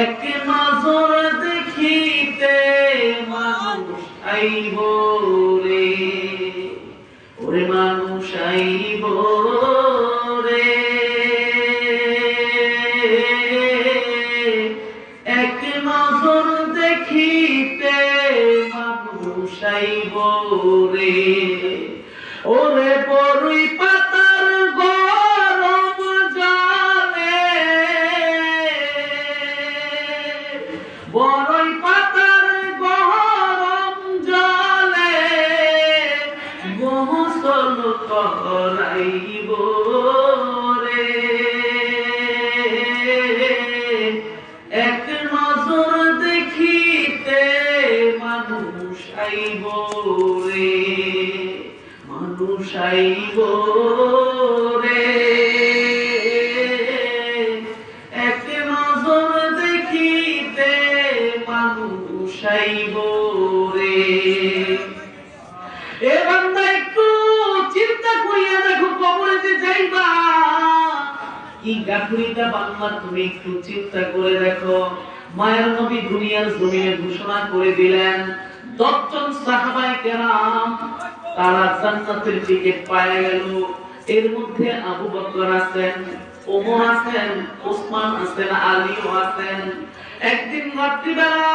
এক নজর দেখিতে মানুষ আইব রে, ওরে মানুষ আইব রে, এক নজর দেখিতে মানুষ আইব রে, ওরে বড়ই পাতার গরম জলে, বড়ই পাতার গরম জলে গোসল করাইব রে, এক নজর দেখিতে মানুষ আইব রে, মানুষ আইব রে, এক নজর দেখিতে মানুষ আইব রে। এ বান্দা একটু চিন্তা করিয়া দেখো, কবরে যে যাইবা কি গাঠুরিটা বান্দা, তুমি একটু চিন্তা করে দেখো। মায়ের নবী দুনিয়ার জমিনে ঘোষণা করে দিলেন 10 জন সাহাবায়ে কেরাম তারা জান্নাতের টিকিট পেয়ে গেল। এর মধ্যে আবু বকর আছেন, ওমর আছেন, ওসমান আছেন, আলীও আছেন। একদিন রাত্রিবেলা